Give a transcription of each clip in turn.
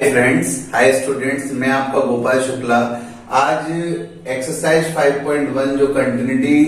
Friends, hi students, मैं आपका गोपाल शुक्ला। आज एक्सरसाइज 5.1 जो कंटिन्यूटी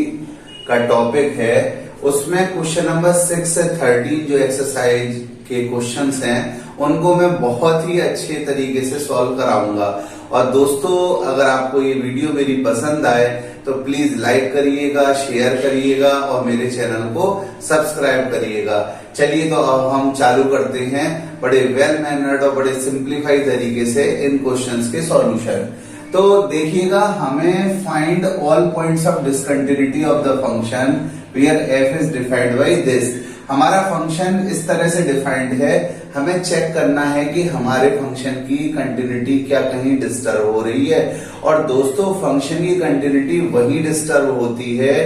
का टॉपिक है उसमें क्वेश्चन नंबर 6 से 13 जो एक्सरसाइज के क्वेश्चंस हैं उनको मैं बहुत ही अच्छे तरीके से सॉल्व कराऊंगा। और दोस्तों, अगर आपको ये वीडियो मेरी पसंद आए तो प्लीज लाइक करिएगा, शेयर करिएगा और मेरे चैनल को सब्सक्राइब करिएगा। चलिए तो अब हम चालू करते हैं बड़े वेल मैनर्ड और बड़े सिंप्लीफाई तरीके से इन क्वेश्चंस के सॉल्यूशन। तो देखिएगा, हमें find all points of discontinuity of the function where f is defined by this. हमारा फंक्शन इस तरह से डिफाइंड है, हमें चेक करना है कि हमारे फंक्शन की कंटिन्यूटी क्या कहीं डिस्टर्ब हो रही है। और दोस्तों, फंक्शन की कंटिन्यूटी वही डिस्टर्ब होती है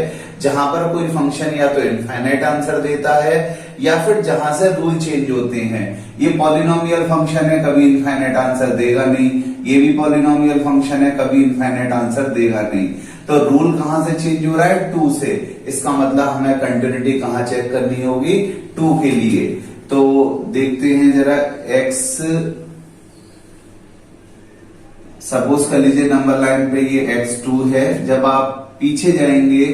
जहां पर कोई फंक्शन या तो इनफाइनाइट आंसर देता है या फिर जहां से रूल चेंज होते हैं। ये पॉलिनोमियल फंक्शन है, कभी इनफाइनाइट आंसर देगा नहीं। ये भी पॉलिनोमियल फंक्शन है, कभी इनफाइनाइट आंसर देगा नहीं। तो रूल कहां से चेंज हो रहा है? 2 से। इसका मतलब हमें कंटिन्यूटी कहां चेक करनी होगी? 2 के लिए। तो देखते हैं जरा, x सपोज कर लीजिए नंबर लाइन पे ये x2 है। जब आप पीछे जाएंगे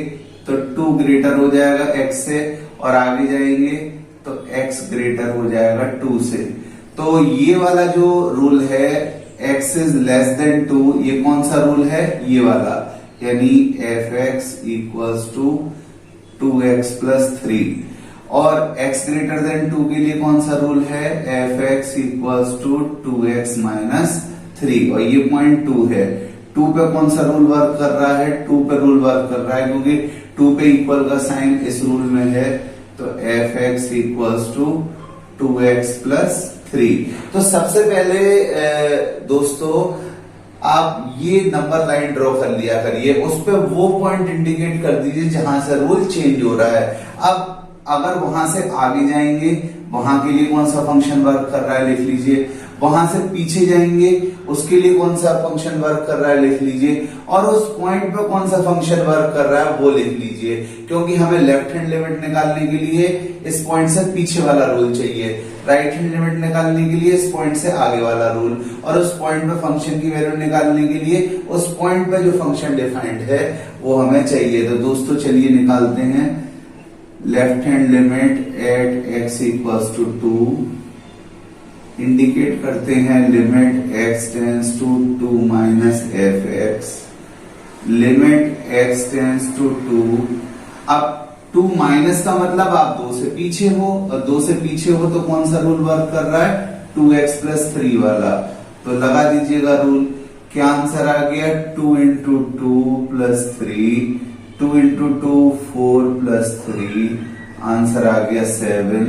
तो 2 ग्रेटर हो जाएगा x से, और आगे जाएंगे तो x ग्रेटर हो जाएगा 2 से। तो ये वाला जो रूल है x इज लेस देन 2, ये कौन सा रूल है? ये वाला, यानी f(x) equals to 2x plus 3। और x ग्रेटर देन 2 के लिए कौन सा रूल है? f(x) equals to 2x minus 3। और ये पॉइंट 2 है। 2 पे कौन सा रूल वर्क कर रहा है? 2 पे रूल वर्क कर रहा है, क्योंकि 2 पे इक्वल का साइन इस रूल में है। तो f(x) equals to 2x plus 3। तो सबसे पहले दोस्तों, आप ये नंबर लाइन ड्रॉ कर लिया करिए, उस पे वो पॉइंट इंडिकेट कर दीजिए जहां से रूल चेंज हो रहा है। अब अगर वहां से आगे जाएंगे, वहां के लिए कौन सा फंक्शन वर्क कर रहा है लिख लीजिए। वहां से पीछे जाएंगे, उसके लिए कौन सा फंक्शन वर्क कर रहा है लिख लीजिए। और उस पॉइंट पे कौन सा फंक्शन वर्क कर रहा है वो लिख लीजिए, क्योंकि हमें लेफ्ट हैंड लिमिट निकालने के लिए इस पॉइंट से पीछे वाला रूल चाहिए, राइट हैंड लिमिट निकालने के लिए इस पॉइंट से आगे वाला रूल, और उस पॉइंट पे फंक्शन की वैल्यू निकालने के लिए उस पॉइंट पे जो फंक्शन डिफाइंड है वो हमें चाहिए। तो दोस्तों चलिए निकालते हैं। Left hand limit at x equals to 2 indicate करते हैं limit x tends to 2 minus f(x), limit x tends to 2। अब 2 माइनस का मतलब आप 2 से पीछे हो, और 2 से पीछे हो तो कौन सा रूल वर्क कर रहा है? 2x प्लस 3 वाला। तो लगा दीजिएगा रूल। क्या आंसर आ गया? 2 into 2 plus 3, 2 into 2 4 plus 3, answer आ गया 7।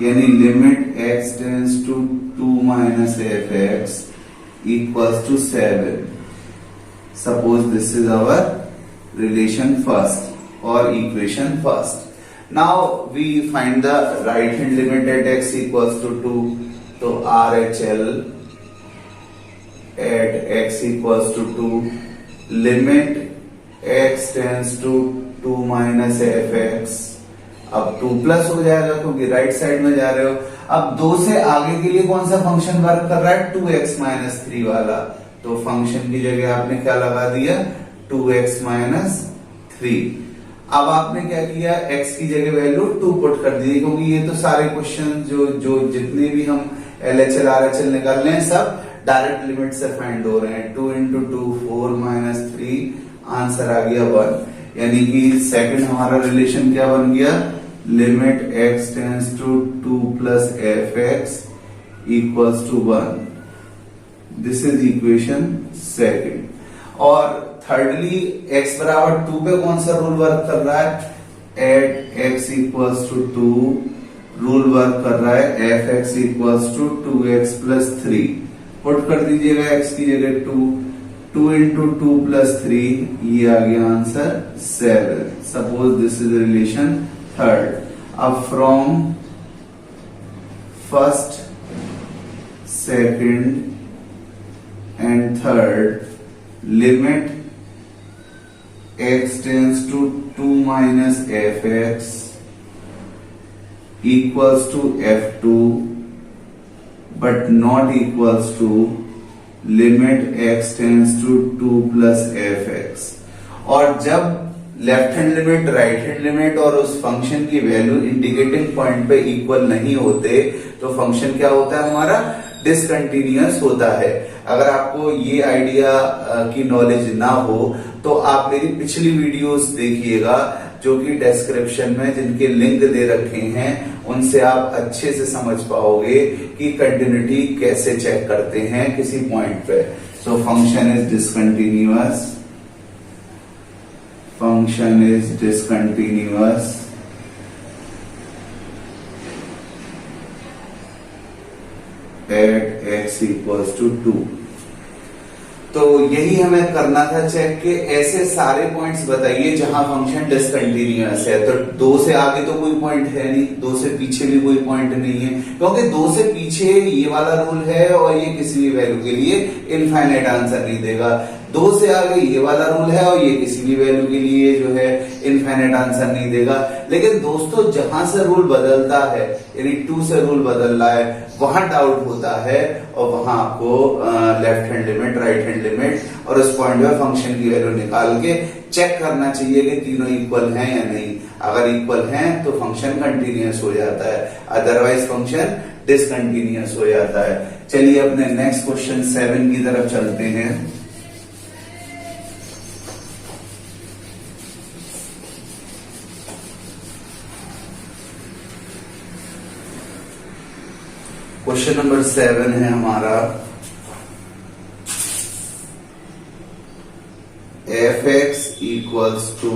यानी limit x tends to 2 minus f(x) equals to 7। Suppose this is our relation first or equation first. Now we find the right hand limit at x equals to 2. So RHL at x equals to 2, limit x tends to 2 minus f(x). अब 2 plus हो जाएगा क्योंकि right side में जा रहे हो। अब 2 से आगे के लिए कौन सा फंक्शन वर्क कर रहा है? 2x माइनस 3 वाला। तो फंक्शन की जगह आपने क्या लगा दिया? 2x minus 3। अब आपने क्या किया? x की जगह वैल्यू 2 पुट कर दी, क्योंकि ये तो सारे क्वेश्चन जो जितने भी हम LHL RHL निकाल रहे हैं सब डायरेक्ट लिमिट से फाइंड हो रहे हैं। 2 इंटू 2 4 माइनस 3, आंसर आ गया 1। यानी कि सेकंड हमारा रिलेशन क्या बन गया? Limit x tends to 2 plus f(x) equals to 1। This is equation second. और थर्डली, x बराबर 2 पे कौन सा रूल वर्क कर रहा है? At x equals to 2 rule work कर रहा है f(x) equals to 2x plus 3। Put कर दीजिएगा x की जगह 2, 2 इंटू 2 प्लस 3, ये आ गया answer 7। Suppose this is relation third. अब from first, second and third, limit x tends to 2 minus f(x) equals to f2, but not equals to limit x tends to 2 plus F x. और जब left hand limit, right hand limit और उस function की value indicating point पे equal नहीं होते तो function क्या होता है हमारा, डिसकंटिन्यूअस होता है। अगर आपको ये आइडिया की नॉलेज ना हो तो आप मेरी पिछली वीडियोस देखिएगा जो कि डिस्क्रिप्शन में जिनके लिंक दे रखे हैं, उनसे आप अच्छे से समझ पाओगे कि कंटिन्यूटी कैसे चेक करते हैं किसी पॉइंट पे। सो function is discontinuous, function is discontinuous at x equals to 2। तो यही हमें करना था चेक के ऐसे सारे पॉइंट्स बताइए जहां फंक्शन डिसकंटिन्यूअस है। तो 2 से आगे तो कोई पॉइंट है नहीं, 2 से पीछे भी कोई पॉइंट नहीं है, क्योंकि 2 से पीछे ये वाला रूल है और ये किसी भी वैल्यू के लिए इनफाइनाइट आंसर नहीं देगा। 2 से आगे ये वाला रूल है और ये किसी भी वैल्यू के लिए जो है इनफाइनाइट आंसर नहीं देगा। लेकिन दोस्तों जहां से रूल बदलता है, यानी 2 से रूल बदल रहा है, वहां डाउट होता है और वहां आपको left hand limit, right hand limit और उस पॉइंट पे फंक्शन की वैल्यू निकाल के चेक करना चाहिए कि तीनों इक्वल हैं या नहीं। अगर इक्वल हैं तो फंक्शन कंटिन्यूअस हो जाता है, अदरवाइज फंक्शन डिसकंटिन्यूअस हो जाता है। चलिए अपने नेक्स्ट क्वेश्चन 7 की तरफ चलते हैं। क्वेश्चन नंबर 7 है हमारा, f x equals to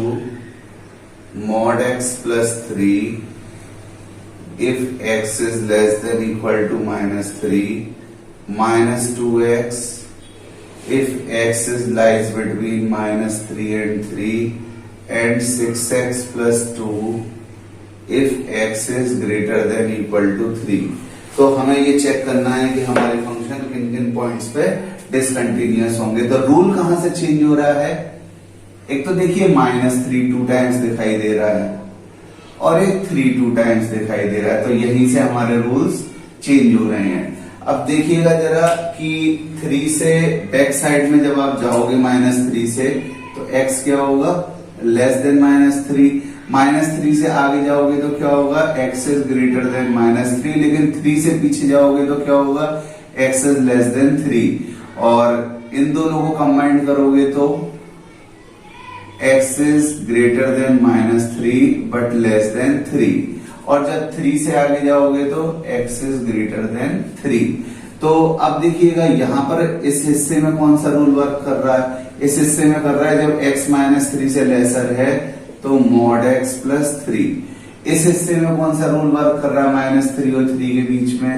mod x plus 3 if x is less than equal to -3 -2x if x is lies between -3 and 3 and 6x plus 2 if x is greater than equal to 3। तो हमें ये check करना है कि हमारे function किन किन points पे डिसकंटिन्यूअस होंगे। तो रूल कहां से चेंज हो रहा है, एक तो देखिए -3 2 टाइम्स दिखाई दे रहा है और एक 3 2 टाइम्स दिखाई दे रहा है, तो यहीं से हमारे रूल्स चेंज हो रहे हैं। अब देखिएगा जरा कि 3 से बैक साइड में जब आप जाओगे -3 से तो x क्या होगा, लेस देन -3। -3 से आगे जाओगे तो क्या होगा, x इज ग्रेटर देन -3, लेकिन 3 से पीछे जाओगे तो क्या होगा, x इज लेस देन 3। और इन दोनों को कंबाइन करोगे तो x is greater than -3 but less than 3। और जब 3 से आगे जाओगे तो x इज ग्रेटर देन 3। तो अब देखिएगा यहां पर इस हिस्से में कौन सा रूल वर्क कर रहा है, इस हिस्से में कर रहा है जब x -3 से लेसर है तो मॉड x प्लस 3। इस हिस्से में कौन सा रूल वर्क कर रहा है, -3 और 3 के बीच में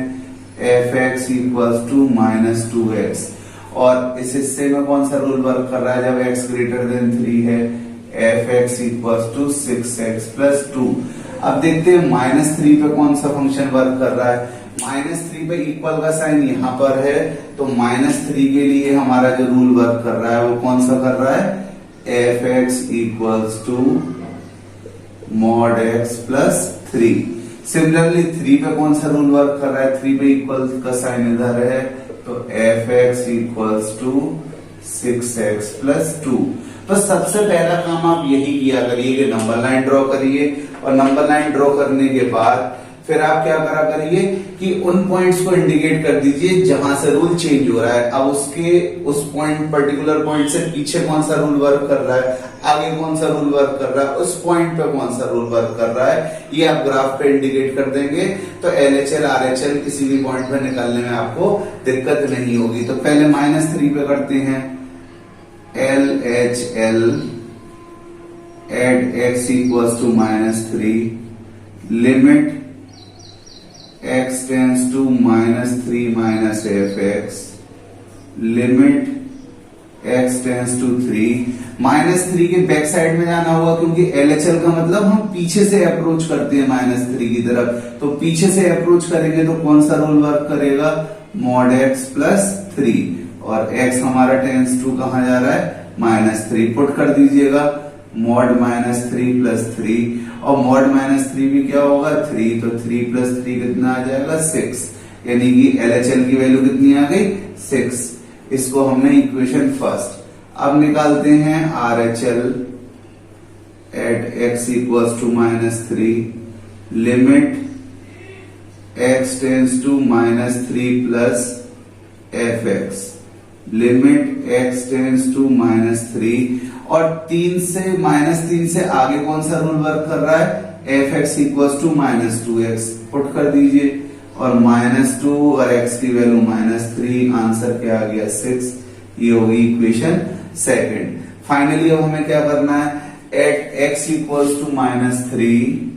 F x equals to -2x। और इस हिस्से में कौन सा रूल वर्क कर रहा है जब x ग्रेटर देन 3 है, f x equals to 6x plus 2। अब देखते हैं -3 पे कौन सा फंक्शन वर्क कर रहा है। -3 पे इक्वल का साइन यहां पर है, तो -3 के लिए हमारा जो रूल वर्क कर रहा है वो कौन सा कर रहा है, f x equals to mod x plus 3। Similarly 3 पे कौन सा रूल वर्क कर रहा है, 3 पे इक्वल का साइन इधर है, तो f x equals to 6x plus 2। तो सबसे पहला काम आप यही किया करिए कि नंबर लाइन ड्रॉ करिए, और नंबर लाइन ड्रॉ करने के बाद फिर आप क्या करा करिए कि उन पॉइंट्स को इंडिकेट कर दीजिए जहां से रूल चेंज हो रहा है। अब उस पॉइंट, पर्टिकुलर पॉइंट से पीछे कौन सा रूल वर्क कर रहा है, आगे कौन सा रूल वर्क कर रहा है, उस पॉइंट पे कौन सा रूल वर्क कर रहा है, ये आप ग्राफ पे इंडिकेट कर देंगे तो LHL RHL किसी भी पॉइंट पे निकालने में आपको दिक्कत नहीं होगी। तो पहले -3 पे करते हैं, LHL at x equals to -3 limit x tends to -3 minus fx limit x tends to 3। -3 के बैक साइड में जाना होगा क्योंकि LHL का मतलब हम पीछे से अप्रोच करते हैं -3 की तरफ, तो पीछे से अप्रोच करेंगे तो कौन सा रूल वर्क करेगा, मॉड x प्लस 3। और x हमारा टेंस टू कहां जा रहा है, -3। पुट कर दीजिएगा मॉड -3 प्लस 3, और मॉड -3 भी क्या होगा, 3, तो 3 प्लस 3 कितना आ जाएगा, 6। यानी कि LHL की वैल्यू कितनी आ गई 6। इसको हमने इक्वेशन फर्स्ट। अब निकालते हैं RHL at x equals to -3 limit x tends to -3 plus fx limit x tends to -3 और 3 से आगे कौन सा रूल वर्क कर रहा है fx equals to -2x put कर दीजिए और -2 और x की वैल्यू -3 आंसर क्या आ गया 6। ये होगी इक्वेशन सेकंड। फाइनली अब हमें क्या करना है एट x इक्वल्स टू -3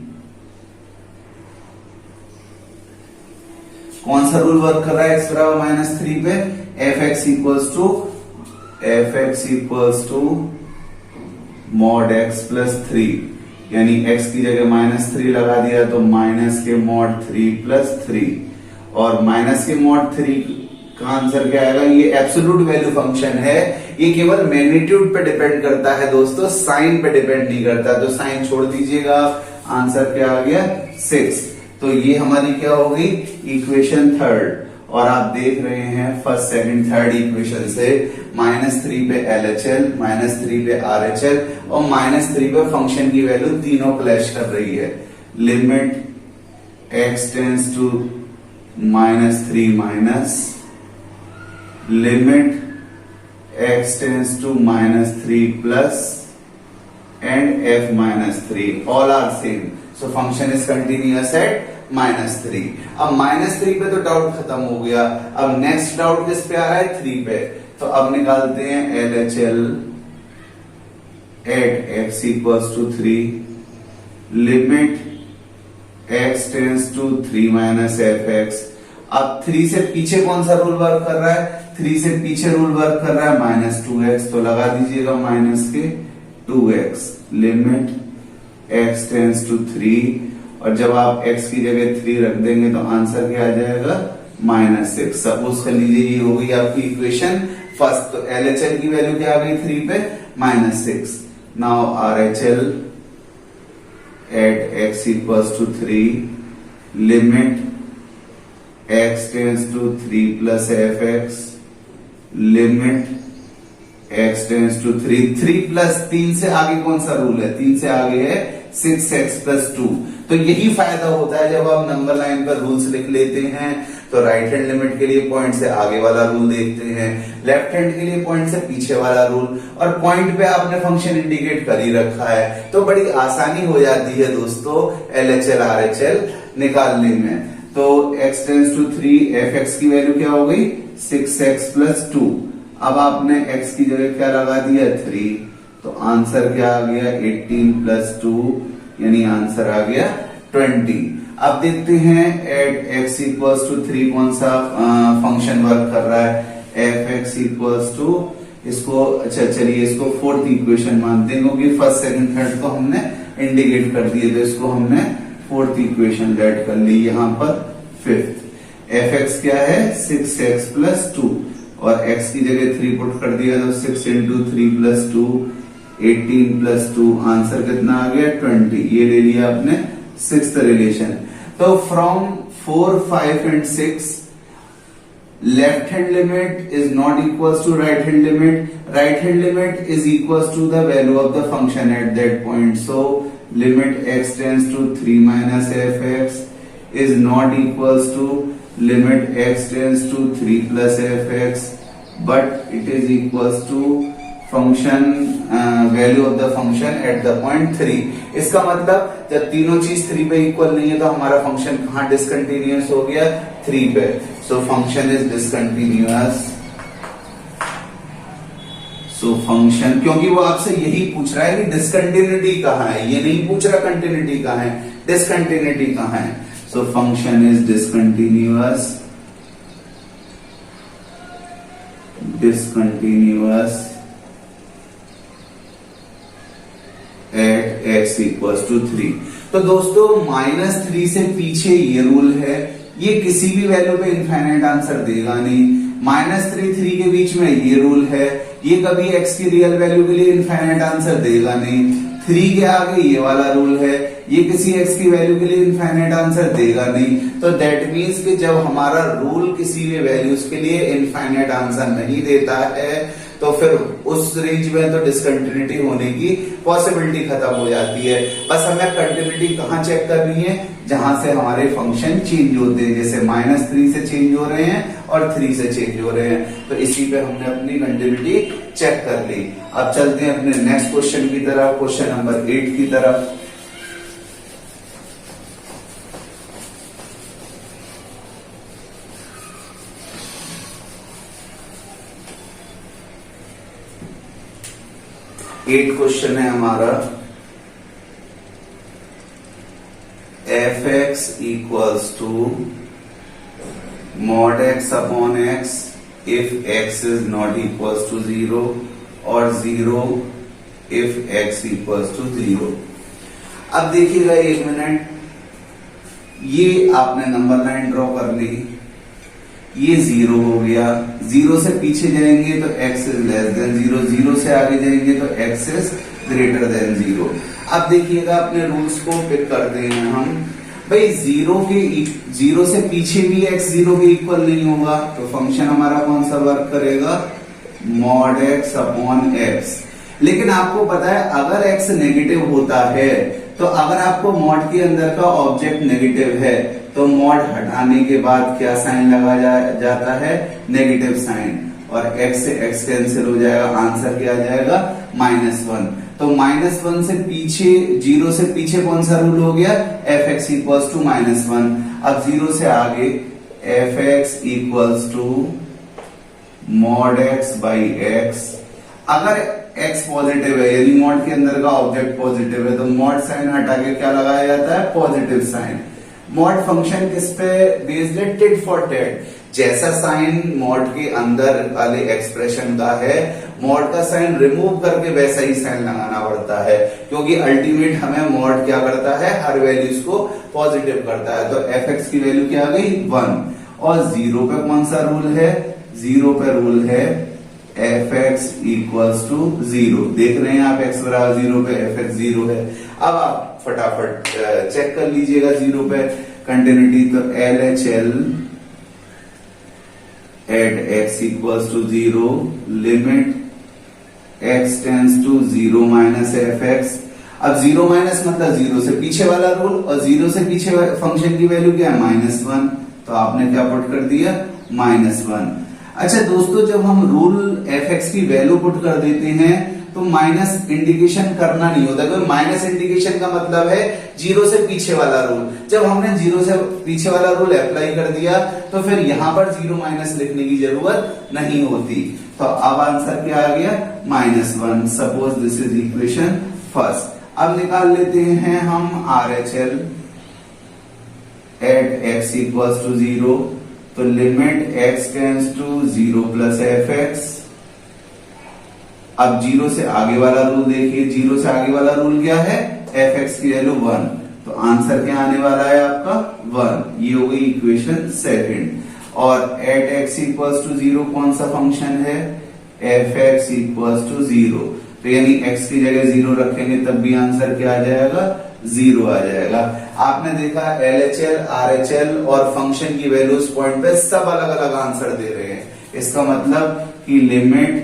कौन सा रूल वर्क कर रहा है x बराबर -3 पे fx equals to mod x plus 3 यानी x की जगह -3 लगा दिया तो माइनस के mod 3 प्लस 3 और माइनस के mod 3 का आंसर क्या आएगा। ये एब्सोल्यूट वैल्यू फंक्शन है, ये केवल मैग्नीट्यूड पे डिपेंड करता है दोस्तों, साइन पे डिपेंड नहीं करता, तो साइन छोड़ दीजिएगा। आंसर क्या आ गया 6। तो ये हमारी क्या होगी इक्वेशन थर्ड। और आप देख रहे हैं फर्स्ट सेकंड थर्ड इक्वेशन से -3 पे LHL -3 पे RHL और -3 पे फंक्शन की वैल्यू तीनों क्लैश कर रही है। Limit x tends to -3 minus limit x tends to -3 plus and f -3 all are same, so function is continuous at -3। अब -3 पे तो डाउट खत्म हो गया। अब नेक्स्ट डाउट किस पे आ रहा है 3 पे, तो अब निकालते हैं LHL at x equals to 3 limit x tends to 3 minus fx। अब 3 से पीछे कौन सा रूल वर्क कर रहा है 3 से पीछे रूल वर्क कर रहा है -2x, तो लगा दीजिएगा माइनस के 2x limit x tends to 3 और जब आप x की जगह 3 रख देंगे तो आंसर क्या आ जाएगा -6। सपोज कर लीजिए ये हो गई आपकी इक्वेशन फर्स्ट। तो LHL की वैल्यू क्या आ गई 3 पे -6। Now RHL at x equals to 3 limit x tends to 3 plus fx limit x tends to 3 plus 3 से आगे कौन सा रूल है 3 से आगे है 6x प्लस 2। तो यही फायदा होता है जब आप नंबर लाइन पर रूल्स लिख लेते हैं तो राइट हैंड लिमिट के लिए पॉइंट से आगे वाला रूल देखते हैं, लेफ्ट हैंड के लिए पॉइंट से पीछे वाला रूल, और पॉइंट पे आपने फंक्शन इंडिकेट कर ही रखा है तो बड़ी आसानी हो जाती है दोस्तों LHL RHL निकालने में। तो x टेंस टू 3 fx की वैल्यू क्या हो गई 6x प्लस 2। अब आपने x की जगह क्या लगा दिया 3, तो आंसर क्या आ गया 18 प्लस 2 यानी आंसर आ गया 20। अब देखते हैं एट x इक्वल्स टू 3 कौन सा फंक्शन वर्क कर रहा है fx इक्वल्स टू इसको अच्छा चलिए इसको फोर्थ इक्वेशन मानते हैं क्योंकि फर्स्ट सेकंड थर्ड को हमने इंडिकेट कर दिए तो इसको हमने फोर्थ इक्वेशन लेट कर ली। यहाँ पर फिफ्थ fx क्या है 6x प्लस 2 और x की जगह 3 पुट कर दिया तो 6 इंटू 3 प्लस 2 18 प्लस 2 आंसर कितना आ गया 20। ये ले लिया आपने सिक्स्थ रिलेशन। तो from 4, 5 and 6 left hand limit is not equals to right hand limit, right hand limit is equals to the value of the function at that point. So limit x tends to 3 minus fx is not equals to limit x tends to 3 plus fx, but it is equals to function value of the function at the point 3। इसका मतलब जब तीनों चीज 3 पे equal नहीं है तो हमारा फंक्शन कहाँ डिसकंटिन्यूअस हो गया 3 पे। सो function is discontinuous. So function क्योंकि वो आपसे यही पूछ रहा है कि डिसकंटिन्यूटी कहाँ है, ये नहीं पूछ रहा कंटिन्यूटी कहाँ है, डिसकंटिन्यूटी कहाँ है। So function is discontinuous, discontinuous at x equals to 3। तो दोस्तों -3 से पीछे ये रूल है, ये किसी भी वैल्यू पे इनफाइनाइट आंसर देगा नहीं। -3, 3 के बीच में ये रूल है, ये कभी x की रियल वैल्यू के लिए इनफाइनाइट आंसर देगा नहीं। 3 के आगे ये वाला रूल है, ये किसी x की वैल्यू के लिए इनफाइनाइट आंसर देगा नहीं। तो दैट मीन्स कि जब हमारा रूल किसी भी वैल्यूज के लिए इनफाइनाइट आंसर नहीं देता है तो फिर उस रेंज में तो डिसकंटिन्यूटी होने की पॉसिबिलिटी खत्म हो जाती है। बस हमें कंटिन्यूटी कहाँ चेक करनी है, जहां से हमारे फंक्शन चेंज होते हैं, जैसे -3 से चेंज हो रहे हैं और 3 से चेंज हो रहे हैं, तो इसी पे हमने अपनी कंटिन्यूटी चेक कर ली। अब चलते हैं अपने नेक्स्ट क्वेश्चन की तरफ, क्वेश्चन नंबर 8 की तरफ। एट क्वेश्चन है हमारा, f(x) equals to mod x upon x if x is not equals to 0 और 0 if x equals to 0। अब देखिएगा एक मिनट, ये आपने नंबर लाइन ड्रॉ कर ली, ये 0 हो गया, 0 से पीछे जाएंगे तो x इज लेस देन 0, 0 से आगे जाएंगे तो x इज ग्रेटर देन 0। अब देखिएगा अपने रूल्स को पिक करते हैं हम, भाई 0 से पीछे भी x 0 के इक्वल नहीं होगा तो फंक्शन हमारा कौन सा वर्क करेगा, mod x अपॉन x। लेकिन आपको पता है अगर x नेगेटिव होता है तो अगर आपको मॉड के अंदर का ऑब्जेक्ट नेगेटिव है तो मॉड हटाने के बाद क्या साइन लगा जाता है, नेगेटिव साइन, और x से x कैंसिल हो जाएगा, आंसर क्या आ जाएगा -1। तो -1 से पीछे, 0 से पीछे कौन सा रूल हो गया, f(x) इक्वल्स टू -1। अब 0 से आगे f(x) equals to mod x by x। अगर x पॉजिटिव है यानी मॉड के अंदर का ऑब्जेक्ट पॉजिटिव है तो मॉड साइन हटा के क्या लगाया जाता है, पॉजिटिव साइन। मॉड फंक्शन किस पे बेस्ड है, टिट फॉर टैट। जैसा साइन मॉड के अंदर वाले एक्सप्रेशन का है, मॉड का साइन रिमूव करके वैसा ही साइन लगाना पड़ता है, क्योंकि अल्टीमेट हमें मॉड क्या करता है, हर वैल्यूज को पॉजिटिव करता है। तो f(x) की वैल्यू क्या आ गई, 1। और 0 पे कौन सा रूल है, 0 पे रूल है f(x) इक्वल्स टू 0। देख रहे हैं आप x बराबर 0 पे f(x) 0 है। अब आप फटाफट चेक कर लीजिएगा 0 पे कंटिन्यूटी, तो LHL at x equals to 0 limit x tends to 0 minus f(x)। अब 0 माइनस मतलब 0 से पीछे वाला रूल, और 0 से पीछे फंक्शन की वैल्यू क्या है, -1, तो आपने क्या पुट कर दिया, -1। अच्छा दोस्तों, जब हम रूल f(x) की वैल्यू पुट कर देते हैं तो माइनस इंडिकेशन करना नहीं होता, क्योंकि माइनस इंडिकेशन का मतलब है 0 से पीछे वाला रूल। जब हमने 0 से पीछे वाला रूल अप्लाई कर दिया तो फिर यहां पर 0 माइनस लिखने की जरूरत नहीं होती। तो अब आंसर क्या आ गया, -1। Suppose this is equation first. अब निकाल लेते हैं हम RHL at x equals to 0। तो limit x tends to 0 plus f(x). अब 0 से आगे वाला रूल देखिए, 0 से आगे वाला रूल क्या है, f(x) की वैल्यू 1, तो आंसर क्या आने वाला है आपका 1। ये हो गई इक्वेशन सेकंड। और एट x इक्वल्स टू 0 कौन सा फंक्शन है, f(x) इक्वल्स टू 0। तो यानी x की जगह 0 रखेंगे तब भी आंसर क्या आ जाएगा, 0 आ जाएगा। आपने देखा LHL, RHL और फंक्शन की वैल्यूज पॉइंट पे सब अलग अलग आंसर दे रहे हैं। इसका मतलब कि limit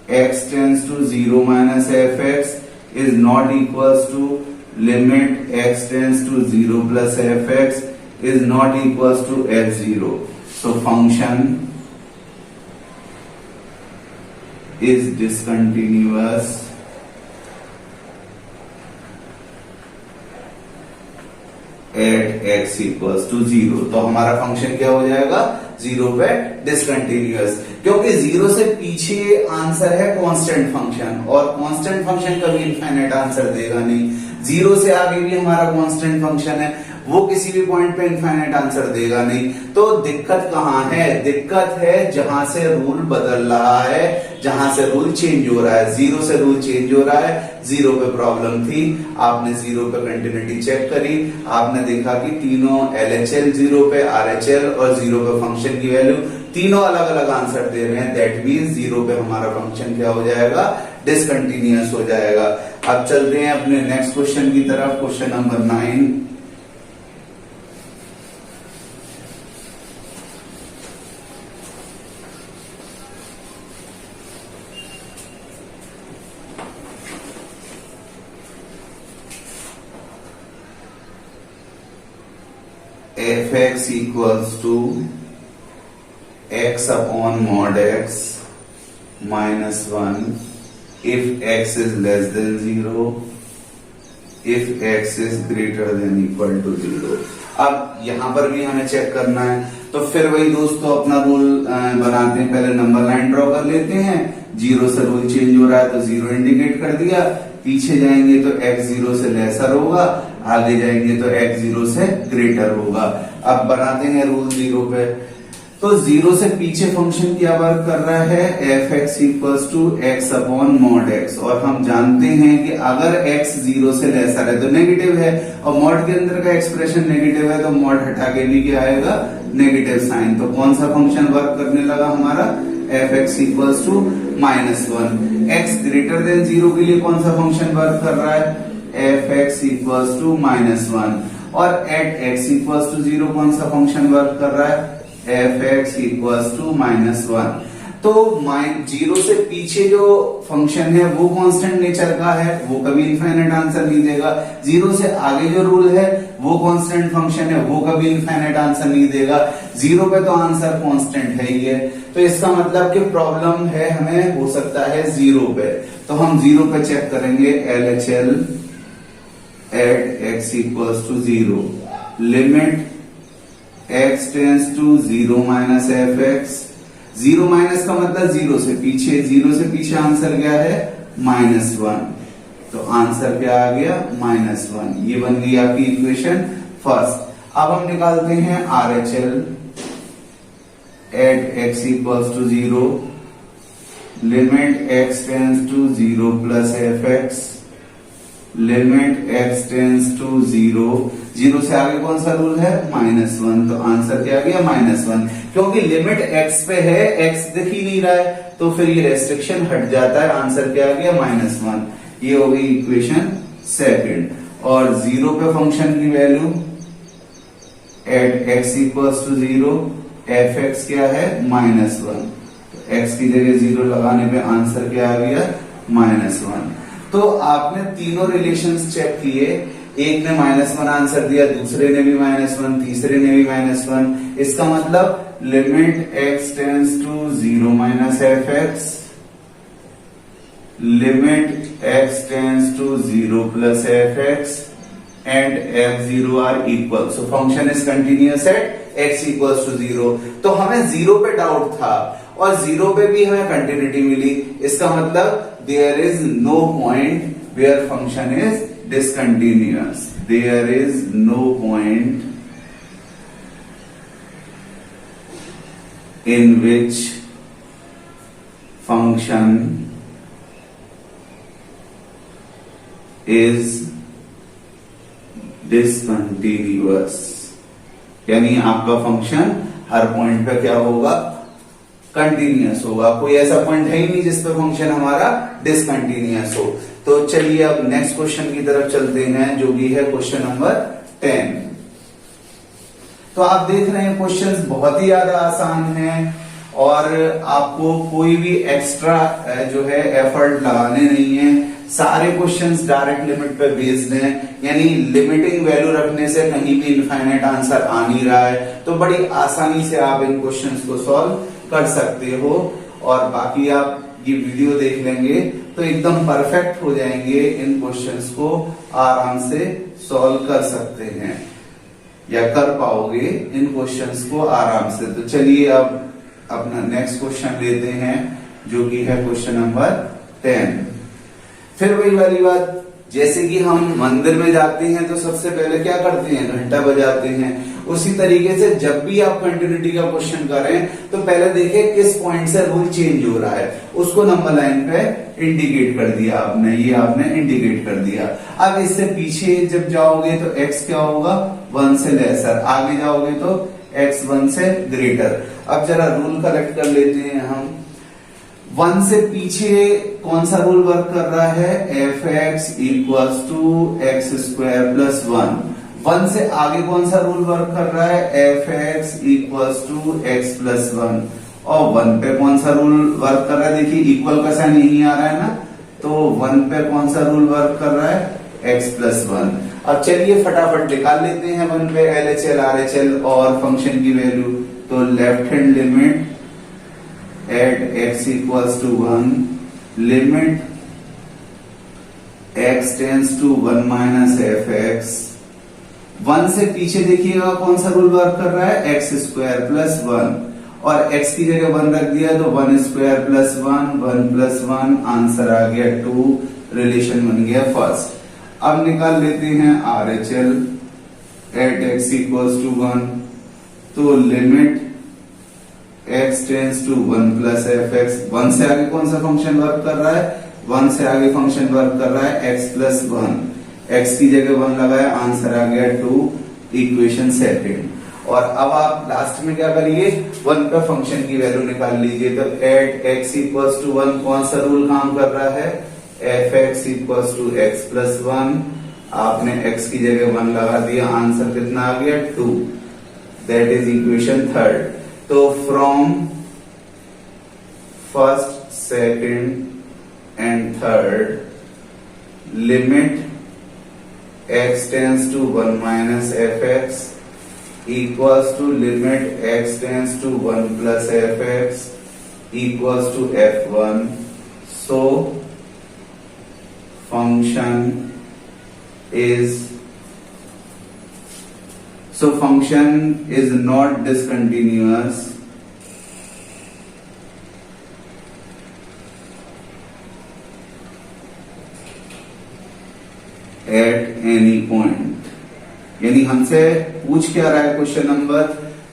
x tends to 0 minus f(x) is not equals to limit x tends to 0 plus f(x) is not equals to f(0). So function is discontinuous at x equals to 0। तो हमारा फंक्शन क्या हो जाएगा, 0 पे डिसकंटिन्यूअस, क्योंकि 0 से पीछे answer है कांस्टेंट फंक्शन, और कांस्टेंट फंक्शन कभी इनफाइनाइट आंसर देगा नहीं। 0 से आगे भी हमारा कांस्टेंट फंक्शन है, वो किसी भी पॉइंट पे इनफाइनाइट आंसर देगा नहीं। तो दिक्कत कहां है, दिक्कत है जहां से रूल बदल रहा है, जहां से रूल चेंज हो रहा है। 0 से रूल चेंज हो रहा है, 0 पे प्रॉब्लम थी, आपने 0 पे कंटिन्यूटी चेक करी, आपने देखा कि तीनों LHL 0 पे, RHL और 0 पे फंक्शन की वैल्यू, तीनों अलग अलग आंसर दे रहे हैं। दैट मीन्स 0 पे हमारा फंक्शन क्या हो जाएगा, डिसकंटिन्यूअस हो जाएगा। अब चलते हैं अपने नेक्स्ट क्वेश्चन की तरफ, question number 9। f(x) equals to x upon mod x minus 1 if x is less than 0, if x is greater than equal to 0। अब यहां पर भी हमें चेक करना है, तो फिर वही दोस्तों अपना रूल बनाते हैं। पहले नंबर लाइन ड्रॉ कर लेते हैं, 0 से रूल चेंज हो रहा है तो 0 इंडिकेट कर दिया, पीछे जाएंगे तो x 0 से लेसर होगा, आगे जाएंगे तो x 0 से ग्रेटर होगा। अब बनाते हैं रूल 0 पे, तो 0 से पीछे फंक्शन क्या वर्क कर रहा है, f(x) equals to x upon mod x, और हम जानते हैं कि अगर x 0 से लेसर है तो नेगेटिव है, और मॉड के अंदर का एक्सप्रेशन नेगेटिव है तो मॉड हटा के भी क्या आएगा, नेगेटिव साइन। तो कौन सा फंक्शन वर्क करने लगा हमारा, f(x) equals to -1। x greater than 0 के लिए कौन सा फंक्शन वर्क कर रहा है, f(x) equals to -1, और at x equals to 0 कौन सा फंक्शन वर्क कर रहा है, f(x) equals to -1। तो 0 से पीछे जो फंक्शन है वो कांस्टेंट नेचर का है, वो कभी इनफाइनाइट आंसर नहीं देगा। 0 से आगे जो रूल है वो कांस्टेंट फंक्शन है, वो कभी इनफाइनाइट आंसर नहीं देगा। 0 पे तो आंसर कांस्टेंट है ही है, तो इसका मतलब कि प्रॉब्लम है हमें हो सकता है 0 पे। तो हम 0 पे चेक करेंगे, LHL at x equals to 0, limit x tends to 0 minus fx। 0 minus का मतलब 0 से पीछे, 0 से पीछे आंसर क्या है, -1, तो आंसर क्या आ गया, -1। ये बन गई आपकी इक्वेशन फर्स्ट। अब हम निकालते हैं RHL at x equals to 0, limit x tends to 0 plus fx, limit x tends to 0, 0 से आगे कौन सा रूल है, -1, तो आंसर क्या आ गया, -1। क्योंकि लिमिट x पे है, x दिख ही नहीं रहा है, तो फिर ये रेस्ट्रिक्शन हट जाता है, आंसर क्या आ गया, -1। ये हो गई इक्वेशन सेकंड। और 0 पे फंक्शन की value at x equals to 0, fx क्या है, -1, तो x की जगह 0 लगाने पे आंसर क्या आ गया, -1। तो आपने तीनों रिलेशंस चेक किए, एक ने -1 आंसर दिया, दूसरे ने भी -1, तीसरे ने भी -1। इसका मतलब limit x tends to 0 minus fx, limit x tends to 0 plus fx and f0 are equal, so function is continuous at x equals to 0। तो हमें 0 पे डाउट था और 0 पे भी हमें कंटिन्यूटी मिली। इसका मतलब there is no point where function is discontinuous, there is no point in which function is discontinuous, यानी आपका फंक्शन हर पॉइंट पे क्या होगा, कंटिन्यूअस होगा। कोई ऐसा पॉइंट है ही नहीं जिस पे फंक्शन हमारा डिसकंटिन्यूअस हो। तो चलिए अब नेक्स्ट क्वेश्चन की तरफ चलते हैं, जो भी है क्वेश्चन नंबर 10। तो आप देख रहे हैं क्वेश्चंस बहुत ही ज्यादा आसान हैं और आपको कोई भी एक्स्ट्रा जो है एफर्ट लगाने नहीं है। सारे क्वेश्चंस डायरेक्ट लिमिट पे बेस्ड हैं, यानी लिमिटिंग वैल्यू रखने से कहीं भी इनफाइनाइट आंसर आ नहीं रहा है, तो बड़ी आसानी से आप इन क्वेश्चंस को सॉल्व कर सकते हो। और बाकी आप ये वीडियो देख लेंगे तो एकदम परफेक्ट हो जाएंगे, इन क्वेश्चंस को आराम से सॉल्व कर सकते हैं या कर पाओगे इन क्वेश्चंस को आराम से। तो चलिए अब अपना नेक्स्ट क्वेश्चन लेते हैं, जो कि है क्वेश्चन नंबर 10। फिर वही वाली बात, जैसे कि हम मंदिर में जाते हैं तो सबसे पहले क्या करते हैं, घंटा बजाते हैं। उसी तरीके से जब भी आप कंटिन्यूटी का क्वेश्चन करें तो पहले देखें किस पॉइंट से रूल चेंज हो रहा है, उसको नंबर लाइन पे इंडिकेट कर दिया आपने, ये आपने इंडिकेट कर दिया। अब इससे पीछे जब जाओगे तो x क्या होगा, 1 से लेसर, आगे जाओगे तो x 1 से ग्रेटर। अब जरा रूल कलेक्ट कर लेते हैं हम। 1 से पीछे कौन सा रूल वर्क कर रहा है, f x equals to x square plus 1। 1 से आगे कौन सा रूल वर्क कर रहा है, f x equals to x plus 1। और 1 पे कौन सा रूल वर्क कर रहा है, देखिए इक्वल का साइन यही आ रहा है ना, तो 1 पे कौन सा रूल वर्क कर रहा है, x प्लस 1। अब चलिए फटाफट निकाल लेते हैं 1 पे LHL RHL और फंक्शन की वैल्यू। तो left hand limit at x equals to 1, limit x tends to 1 minus f x. 1 से पीछे देखिएगा कौन सा रूल वर्क कर रहा है, एक्स स्क्वायर प्लस 1, और x की जगह 1 रख दिया तो 1 स्क्वायर प्लस 1, 1 प्लस 1, आंसर आ गया 2, रिलेशन बन गया फर्स्ट। अब निकाल लेते हैं RHL at x equals to 1, तो limit x tends to 1 plus F x. 1 से आगे कौन सा फंक्शन वर्क कर रहा है, 1 से आगे फंक्शन वर्क कर रहा है x प्लस 1, x की जगह 1 लगाया, आंसर आ गया 2, इक्वेशन सेकेंड। और अब आप लास्ट में क्या करिए, 1 का फंक्शन की वैल्यू निकाल लीजिए। तो एट x इक्वल्स टू 1 कौन सा रूल काम कर रहा है, f x equals to x plus 1, आपने x की जगह 1 लगा दिया, आंसर कितना आ गया 2, दैट इज इक्वेशन थर्ड। तो from first second and third limit x tends to 1 minus f x equals to limit x tends to 1 plus F x equals to f1। सो function is not discontinuous at any point। यानी हमसे पूछ क्या रहा है, question number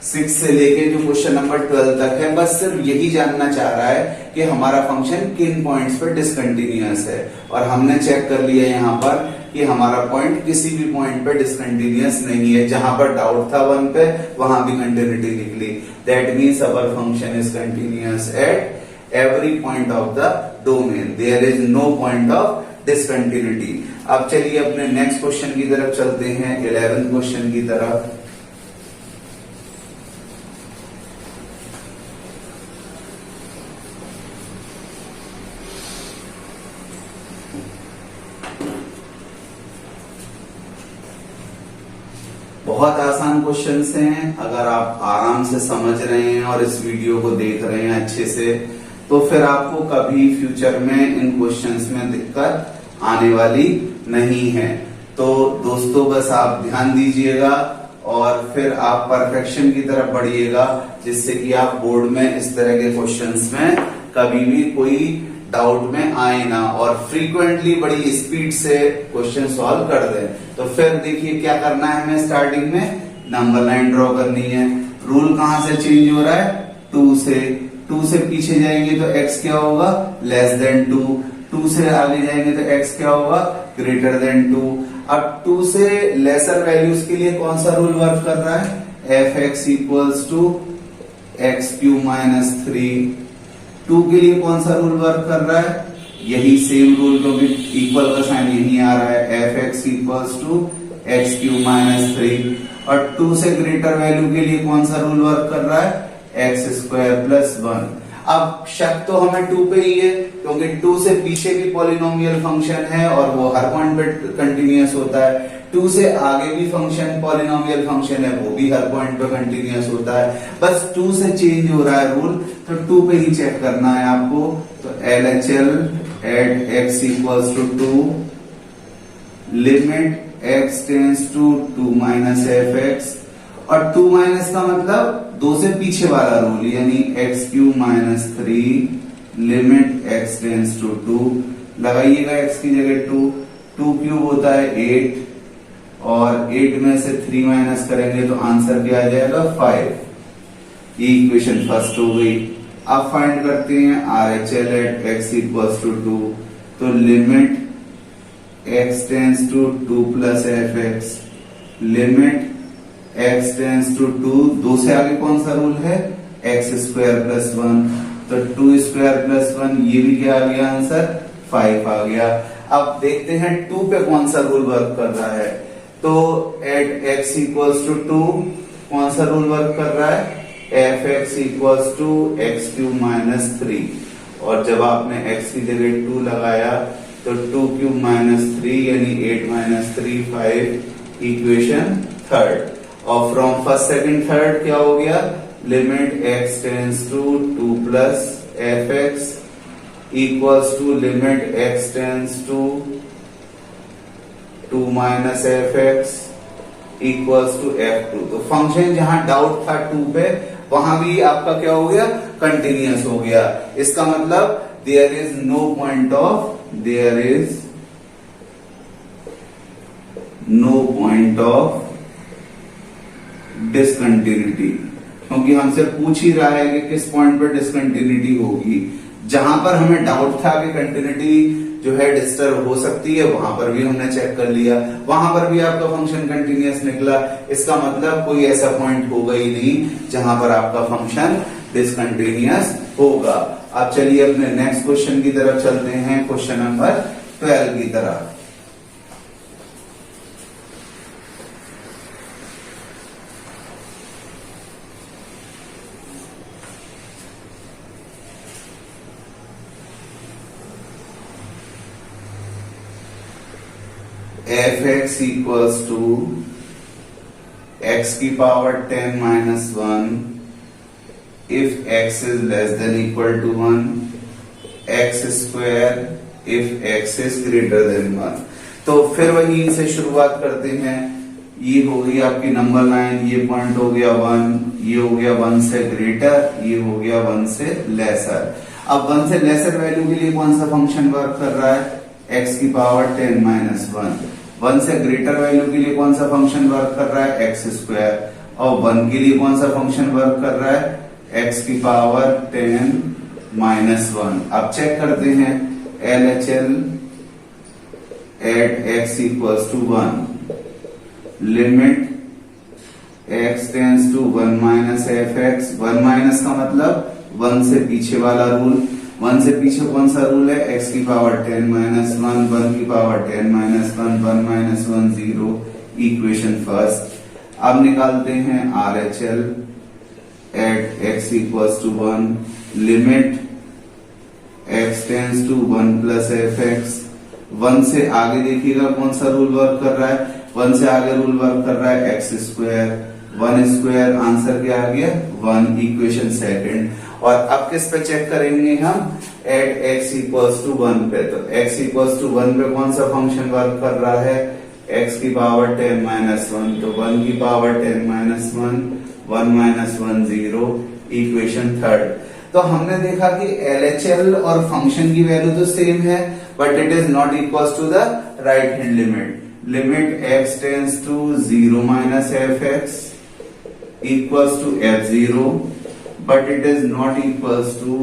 6 से लेके जो क्वेश्चन नंबर 12 तक है, बस सिर्फ यही जानना चाह रहा है कि हमारा फंक्शन किन पॉइंट्स पर डिसकंटिन्यूअस है। और हमने चेक कर लिया यहाँ पर कि हमारा पॉइंट किसी भी पॉइंट पे डिसकंटिन्यूअस नहीं है। जहां पर डाउट था 1 पे, वहां भी कंटिन्यूटी निकली। That means our function is continuous at every point of the domain, there is no point of discontinuity. अब चलिए अपने नेक्स्ट क्वेश्चन की तरफ चलते हैं, 11th क्वेश्चन की तरफ। बहुत आसान क्वेश्चंस हैं, अगर आप आराम से समझ रहे हैं और इस वीडियो को देख रहे हैं अच्छे से, तो फिर आपको कभी फ्यूचर में इन क्वेश्चंस में दिक्कत आने वाली नहीं है। तो दोस्तों बस आप ध्यान दीजिएगा और फिर आप परफेक्शन की तरफ बढ़िएगा, जिससे कि आप बोर्ड में इस तरह के क्वेश्चंस में कभी भी कोई डाउट में आए ना, और फ्रीक्वेंटली बड़ी स्पीड से क्वेश्चन सॉल्व कर दें। तो फिर देखिए क्या करना है, हमें स्टार्टिंग में नंबर लाइन ड्रॉ करनी है। रूल कहां से चेंज हो रहा है, 2 से। 2 से पीछे जाएंगे तो x क्या होगा, लेस देन 2। 2 से आगे जाएंगे तो x क्या होगा, ग्रेटर देन 2। अब 2 से लेसर वैल्यूज के लिए कौन सा रूल वर्क कर रहा है, f x equals to x cube minus 3। 2 के लिए कौन सा रूल वर्क कर रहा है, यही सेम रूल, क्योंकि इक्वल का साइन यही आ रहा है, f x equals to x cube minus 3। और 2 से ग्रेटर वैल्यू के लिए कौन सा रूल वर्क कर रहा है, एक्स स्क्वायर प्लस 1। अब शक तो हमें 2 पे ही है, क्योंकि 2 से पीछे भी पॉलिनोमियल फंक्शन है और वो हर पॉइंट पे कंटिन्यूअस होता है। 2 से आगे भी फंक्शन पॉलिनोमियल फंक्शन है, वो भी हर पॉइंट पे कंटिन्यूअस होता है। बस 2 से चेंज हो रहा है रूल, तो 2 पे ही चेक करना है आपको। तो LHL at x equals to 2, limit x tends to 2 minus f x. और 2 माइनस का मतलब 2 से पीछे वाला रूल, यानी x cube minus 3, limit x tends to 2। लगाइएगा x की जगह 2, 2 क्यूब होता है 8, और 8 में से 3 माइनस करेंगे तो आंसर क्या आ जाएगा 5। ये इक्वेशन फर्स्ट हो गई। अब फाइंड करते हैं RHL at x equals to 2। तो limit x tends to 2 plus F x, limit x tends to 2। 2 से आगे कौन सा रूल है, एक्स स्क्वायर प्लस 1। तो 2 स्क्वायर प्लस 1, ये भी क्या आ गया आंसर 5 आ गया। अब देखते हैं 2 पे कौन सा रूल वर्क कर रहा है। तो एट x इक्वल्स टू 2 कौन सा रूल वर्क कर रहा है, f x equals to x cube minus 3, और जब आपने x की जगह 2 लगाया तो 2 क्यूब माइनस 3 यानी 8 माइनस 3 5, इक्वेशन थर्ड। और फ्रॉम फर्स्ट सेकंड थर्ड क्या हो गया, limit x tends to 2 plus F x equals to limit x tends to 2 minus f x equals to f2। तो फंक्शन जहां डाउट था 2 पे, वहां भी आपका क्या हो गया, कंटिन्यूअस हो गया। इसका मतलब there is no point of discontinuity, क्योंकि हमसे पूछ ही रहा है कि किस पॉइंट पर डिसकंटिन्यूटी होगी। जहां पर हमें डाउट था कि कंटिन्यूटी जो है डिस्टर्ब हो सकती है, वहां पर भी हमने चेक कर लिया, वहां पर भी आपका फंक्शन कंटिन्यूअस निकला। इसका मतलब कोई ऐसा पॉइंट होगा ही नहीं जहां पर आपका फंक्शन डिसकंटिन्यूअस होगा। अब चलिए अपने नेक्स्ट क्वेश्चन की तरफ चलते हैं, क्वेश्चन नंबर 12 की तरफ। F x equals to X की power 10 minus 1 if x is less than equal to 1, X square if x is greater than 1। तो फिर वहीं से शुरुआत करते हैं। ये हो गई आपकी नंबर लाइन, ये पॉइंट हो गया 1, ये हो गया 1 से ग्रेटर, ये हो गया 1 से लेसर। अब 1 से लेसर वैल्यू के लिए कौन सा फंक्शन वर्क कर रहा है, x की पावर 10 माइनस 1। 1 से ग्रेटर वैल्यू के लिए कौन सा फंक्शन वर्क कर रहा है, एक्स स्क्वायर। और 1 के लिए कौन सा फंक्शन वर्क कर रहा है, x की पावर 10 माइनस 1। अब चेक करते हैं LHL at x equals to 1, limit x tends to 1 minus f x. 1 minus का मतलब 1 से पीछे वाला रूल। 1 से पीछे कौन सा रूल है, x की पावर 10 माइनस 1, 1 की power 10 minus 1, 1 minus 1 0, equation first. अब निकालते हैं RHL at x equals to 1, limit x tends to 1 plus F x. 1 से आगे देखिएगा कौन सा रूल वर्क कर रहा है, 1 से आगे रूल वर्क कर रहा है एक्स स्क्वायर। 1 स्क्वायर आंसर क्या आ गया 1, इक्वेशन सेकंड। और अब किस पे चेक करेंगे हम, एट x इक्वल्स टू 1 पे। तो x इक्वल्स टू 1 पे कौन सा फंक्शन वर्क कर रहा है, x की पावर 10 माइनस 1। तो 1 की power 10 minus 1, 1 minus 1 0, equation third. तो हमने देखा कि LHL और फंक्शन की वैल्यू तो सेम है, but it is not equals to the right hand limit. Limit x tends to 0 minus f x equals to f0, but it is not equals to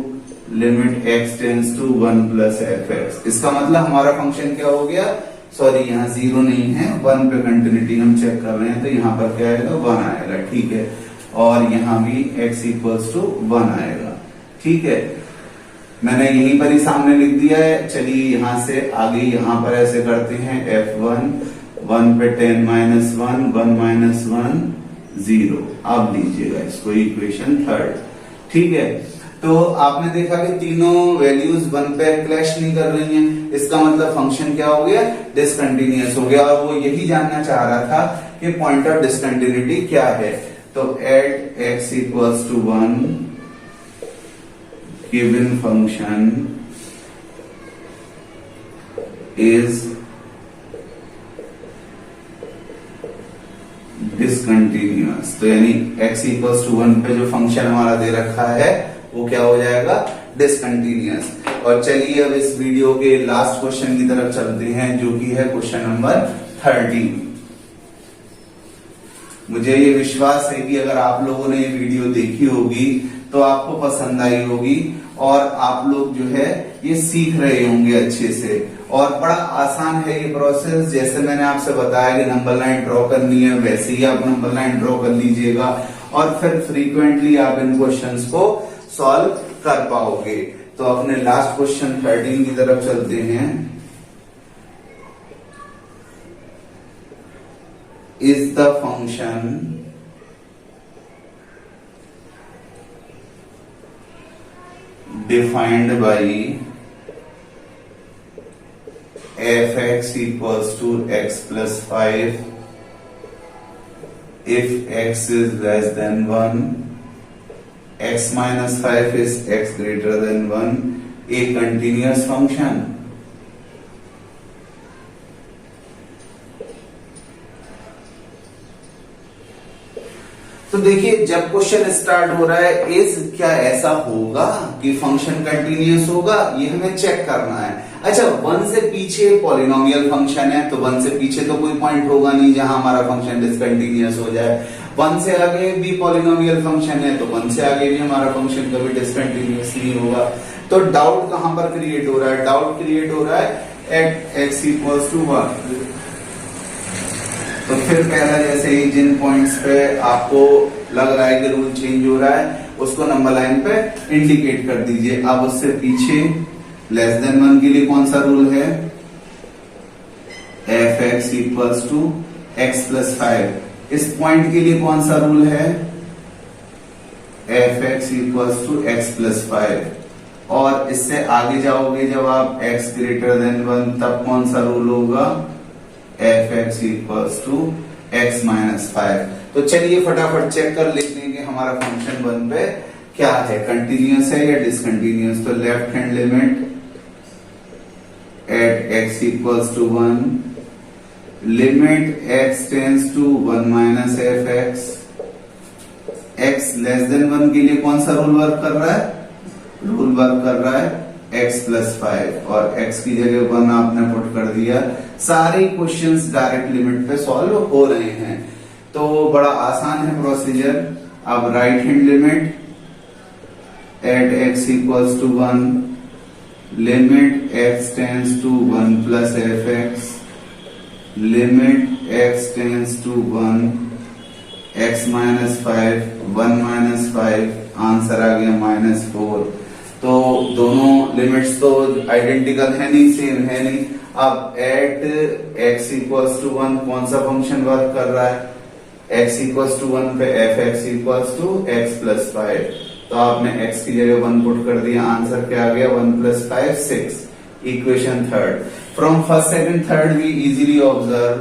limit x tends to 1 plus fx। इसका मतलब हमारा function क्या हो गया, sorry यहाँ 0 नहीं है, 1 पे कंटिन्यूटी हम चेक कर रहे हैं, तो यहाँ पर क्या आएगा 1 आएगा, ठीक है। और यहाँ भी x इक्वल्स टू 1 आएगा, ठीक है। मैंने यहीं पर ही सामने लिख दिया है। चलिए यहाँ से आगे यहाँ पर ऐसे करते हैं, f1 1 पे 10 माइनस 1, 1 माइनस 1 0। अब लीजिएगा इसको इक्वेशन थर्ड, ठीक है। तो आपने देखा कि तीनों वैल्यूज 1 पे क्लैश नहीं कर रही हैं, इसका मतलब फंक्शन क्या हो गया, डिसकंटिन्यूअस हो गया। और वो यही जानना चाह रहा था कि पॉइंट ऑफ डिसकंटिन्यूटी क्या है। तो at x equals to 1 given function is discontinuous. तो यानी x इक्वल्स टू 1 पे जो फंक्शन हमारा दे रखा है वो क्या हो जाएगा, डिसकंटिन्यूअस। और चलिए अब इस वीडियो के लास्ट क्वेश्चन की तरफ चलते हैं, जो कि है क्वेश्चन नंबर 13। मुझे ये विश्वास है कि अगर आप लोगों ने ये वीडियो देखी होगी तो आपको पसंद आई होगी और आप लोग जो है ये सीख रहे होंगे अच्छे से। और बड़ा आसान है ये प्रोसेस, जैसे मैंने आपसे बताया कि नंबर लाइन ड्रॉ करनी है, वैसे ही आप नंबर लाइन ड्रॉ कर लीजिएगा और फिर फ्रीक्वेंटली आप इन क्वेश्चंस को सॉल्व कर पाओगे। तो अपने लास्ट क्वेश्चन 13 की तरफ चलते हैं। Is the function defined by fx equals to x plus 5 if x is less than 1, x minus 5 is x greater than 1, a continuous function? तो देखिए, जब क्वेश्चन स्टार्ट हो रहा है इज, क्या ऐसा होगा कि फंक्शन कंटिन्यूअस होगा, ये हमें चेक करना है। अच्छा, 1 से पीछे पॉलिनोमियल फंक्शन है, तो 1 से पीछे तो कोई पॉइंट होगा नहीं जहां हमारा फंक्शन डिसकंटिन्यूअस हो जाए। 1 से आगे भी पॉलिनोमियल फंक्शन है, तो 1 से आगे भी हमारा फंक्शन कभी डिसकंटिन्यूअस नहीं होगा। तो डाउट कहां पर क्रिएट हो रहा है? डाउट क्रिएट हो रहा है एट एक्स इक्वल्स टू 1। तो फिर पहला, जैसे ही जिन पॉइंट्स पे आपको लग रहा है कि रूल चेंज हो रहा है, उसको नंबर लाइन पे इंडिकेट कर दीजिए। अब उससे पीछे लेस देन 1 के लिए कौन सा रूल है? F x equals to x plus 5। इस पॉइंट के लिए कौन सा रूल है? F x equals to x plus 5। और इससे आगे जाओगे जब आप x ग्रेटर देन 1, तब कौन सा रूल होगा? F x equals to x minus 5। तो चलिए फटाफट चेक कर लेते हैं कि हमारा फंक्शन 1 पे क्या है, कंटिन्यूअस है या डिसकंटिन्यूअस। तो left hand limit at x equals to 1, limit x tends to 1 minus f x. x less than 1 के लिए कौन सा रूल वर्क कर रहा है? रूल वर्क कर रहा है x प्लस 5, और x की जगह 1 आपने पुट कर दिया। सारे क्वेश्चंस डायरेक्ट लिमिट पे सॉल्व हो रहे हैं, तो बड़ा आसान है प्रोसीजर। अब right hand limit at x equals to 1, limit x tends to 1 plus F x, limit x tends to 1 x minus 5, 1 minus 5, answer आ गया -4। तो दोनों लिमिट्स तो आइडेंटिकल है नहीं, सेम है नहीं। अब एट x इक्वल्स टू 1 कौन सा फंक्शन वर्क कर रहा है? x इक्वल्स टू 1 पे f x equals to x plus 5। तो आपने x की जगह 1 पुट कर दिया, आंसर क्या आ गया? 1 plus 5 6। Equation third, from first second third we easily observe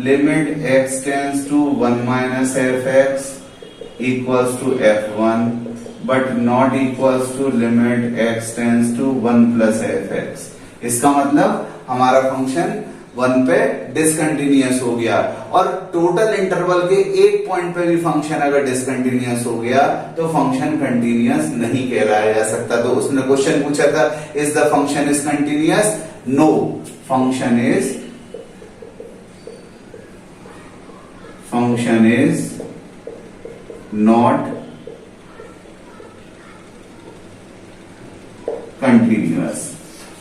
limit x tends to 1 minus f x equals to f1 but not equals to limit x tends to 1 plus F x. इसका मतलब हमारा function 1 पे discontinuous हो गया, और total interval के एक point पे भी फंक्शन अगर डिसकंटिन्यूअस हो गया तो फंक्शन कंटिन्यूअस नहीं कहलाया जा सकता। तो उसने क्वेश्चन पूछा था, is the function is continuous? No, function is not continuous.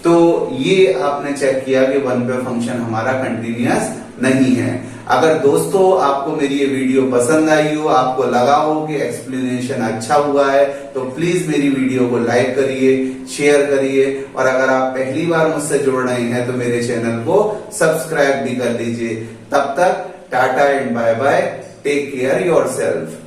तो ये आपने चेक किया कि 1 पे फंक्शन हमारा कंटिन्यूअस नहीं है। अगर दोस्तों आपको मेरी ये वीडियो पसंद आई हो, आपको लगा हो कि एक्सप्लेनेशन अच्छा हुआ है, तो प्लीज मेरी वीडियो को लाइक करिए, शेयर करिए, और अगर आप पहली बार मुझसे जुड़ रहे हैं तो मेरे चैनल को सब्सक्राइब भी कर लीजिए। तब तक tata and bye bye, take care yourself.